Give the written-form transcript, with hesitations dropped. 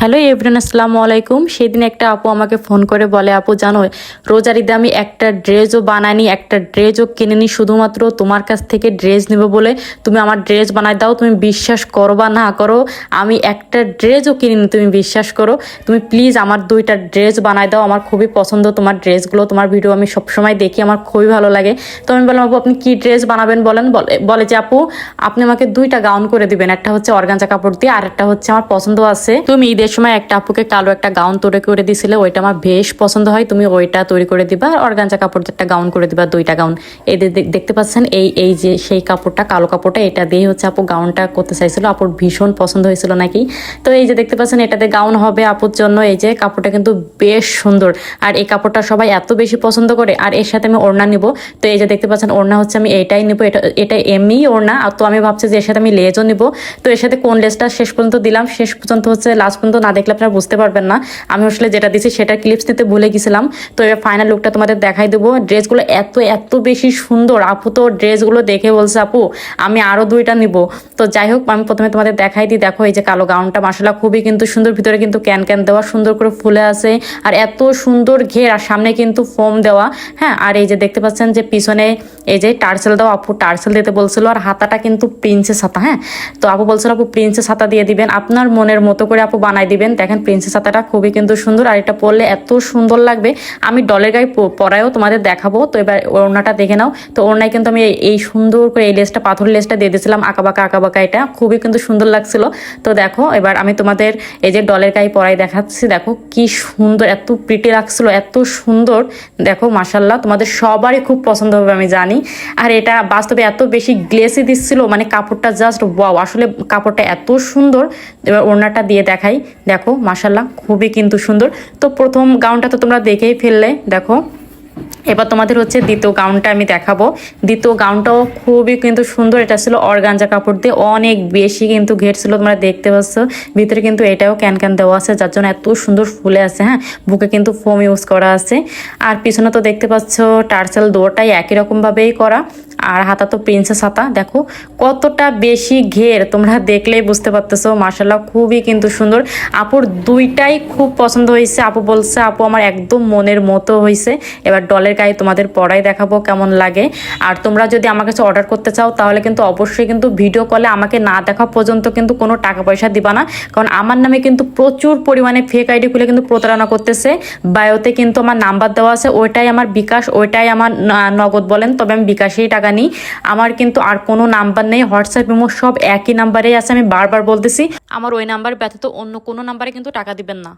Hello everyone, আসসালামু আলাইকুম। সেদিন একটা আপু আমাকে ফোন করে বলে, আপু জানো রোজার ঈদে আমি একটা ড্রেসও বানাইনি, একটা ড্রেসও কিনিনি, শুধুমাত্র তোমার কাছ থেকে ড্রেস নেব বলে তুমি আমার ড্রেস বানাই দাও। তুমি বিশ্বাস করো বা না করো, আমি একটা ড্রেসও কিনিনি, তুমি বিশ্বাস করো। তুমি প্লিজ আমার 2টা ড্রেস বানাই দাও, আমার খুবই পছন্দ তোমার ড্রেসগুলো, তোমার ভিডিও আমি সবসময় দেখি, আমার খুবই ভালো লাগে। তো আমি বললাম, আপু আপনি কি ড্রেস বানাবেন বলেন। বলে যে আপু আপনি আমাকে 2টা গাউন করে দিবেন, একটা হচ্ছে অর্গানজা কাপড় দিয়ে আর একটা হচ্ছে আমার পছন্দ আছে, তুমি ঈদের সময় একটা আপুকে কালো একটা গাউন তৈরি করে দিছিলে, ওইটা আমার বেশ পছন্দ হয়, তুমি ওইটা তৈরি করে দিবা। আর অর্গানজা কাপড় দিয়ে একটা গাউন করে দিবা, 2টা গাউন। এই দেখতে পাচ্ছেন, এই যে সেই কাপড়টা, কালো কাপড়টা, এটা দিয়ে হচ্ছে আপু গাউনটা করতে চাইছিল, আপুর ভীষণ পছন্দ হয়েছিল নাকি। তো এই যে দেখতে পাচ্ছেন, এটাতে গাউন হবে আপুর জন্য। এই যে কাপড়টা কিন্তু বেশ সুন্দর, আর এই কাপড়টা সবাই এত বেশি পছন্দ করে। আর এর সাথে আমি ওড়না নিব, তো এই যে দেখতে পাচ্ছেন ওড়না হচ্ছে আমি এইটাই নিব, এটা এমনি ওড়না। তো আমি ভাবছি যে এর সাথে আমি লেজও নিব। তো এর সাথে কোন লেজটা শেষ পর্যন্ত দিলাম, শেষ পর্যন্ত হচ্ছে লাস্ট পর্যন্ত না দেখলে আপনারা বুঝতে পারবেন না। আমি আসলে যেটা দিছি সেটা ক্লিপস নিতে ভুলে গেছিলাম। তো এবার ফাইনাল লুকটা তোমাদের দেখাই দেবো। ড্রেসগুলো এত এত বেশি সুন্দর, আপু তো ড্রেসগুলো দেখে বলছে আপু আমি আরও 2টা নিব। তো যাই হোক, আমি প্রথমে তোমাদের দেখাই দিই। দেখো এই যে কালো গাউনটা মাশাআল্লাহ খুবই কিন্তু সুন্দর, ভিতরে কিন্তু ক্যান ক্যান দেওয়া, সুন্দর করে ফুলে আছে, আর এত সুন্দর ঘের, আর সামনে কিন্তু ফোম দেওয়া। হ্যাঁ, আর এই যে দেখতে পাচ্ছেন যে পিছনে এই যে টার্সেল দাও, আপু টার্সেল দিতে বলছিল। আর হাতাটা কিন্তু প্রিন্সেস হাতা। হ্যাঁ, তো আপু বলছিল আপু প্রিন্সেস হাতা দিয়ে দিবেন, আপনার মনের মতো করে আপু বানাই দিবেন। দেখেন প্রিন্সেস হাতাটা খুবই কিন্তু সুন্দর, আর এটা পরলে এত সুন্দর লাগবে। আমি ডলের গায়ে পরায়ও তোমাদের দেখাবো। তো এবার ওড়নাটা দেখে নাও। তো ওড়নায় কিন্তু আমি এই সুন্দর করে এই লেসটা, পাথর লেসটা দিয়ে দিয়েছিলাম, আঁকাবাঁকা, এটা খুবই কিন্তু সুন্দর লাগছিল। তো দেখো এবার আমি তোমাদের এই যে ডলের গায়ে পরাই দেখাচ্ছি। দেখো কি সুন্দর, এত প্রিটি লাগছিল, এত সুন্দর। দেখো মাশাল্লাহ তোমাদের সবারই খুব পছন্দ হবে আমি জানি। আর এটা বাস্তবে এত বেশি গ্লেসি দিচ্ছিল, মানে কাপড়টা জাস্ট ওয়াও, আসলে কাপড়টা এত সুন্দর। এবার ওড়নাটা দিয়ে দেখাই। দেখো মাশাল্লাহ খুবই কিন্তু সুন্দর। তো প্রথম গাউনটা তো তোমরা দেখেই ফেললে। দেখো এবার তোমাদের হচ্ছে দ্বিতীয় গাউনটা আমি দেখাবো। দ্বিতীয় গাউনটাও খুবই কিন্তু সুন্দর, এটা ছিল অর্গানজা কাপড় দিয়ে, অনেক বেশি কিন্তু ঘের ছিল, তোমরা দেখতে পাচ্ছ। ভিতরে কিন্তু এটাও ক্যান ক্যান দেওয়া আছে, যার জন্য এত সুন্দর ফুলে আছে। হ্যাঁ, বুকে কিন্তু ফোম ইউজ করা আছে, আর পিছনে তো দেখতে পাচ্ছ টার্সেল, দুটোটাই একই রকমভাবেই করা। আর হাতা তো প্রিন্সেস হাতা। দেখো কতটা বেশি ঘের, তোমরা দেখলেই বুঝতে পারতেছো। মার্শাল্লাহ খুবই কিন্তু সুন্দর, আপুর 2টাই খুব পছন্দ হয়েছে। আপু বলছে আপু আমার একদম মনের মতো হয়েছে। এবার ডলের গায়ে তোমাদের পরাই দেখাবো কেমন লাগে। আর তোমরা যদি আমার কাছে অর্ডার করতে চাও তাহলে কিন্তু অবশ্যই কিন্তু ভিডিও কলে আমাকে না দেখা পর্যন্ত কিন্তু কোনো টাকা পয়সা দিবা না, কারণ আমার নামে কিন্তু প্রচুর পরিমাণে ফেক আইডি খুলে কিন্তু প্রতারণা করতেছে। বায়োতে কিন্তু আমার নাম্বার দেওয়া আছে, ওইটাই আমার বিকাশ, ওইটাই আমার নগদ বলেন, তবে আমি বিকাশেই টাকা নিই। আমার কিন্তু আর কোনো নাম্বার নেই, হোয়াটসঅ্যাপ ইমো সব একই নাম্বারেই আছে। আমি বারবার বলতেছি, আমার ওই নাম্বার ব্যতীত অন্য কোনো নাম্বারে কিন্তু টাকা দিবেন না।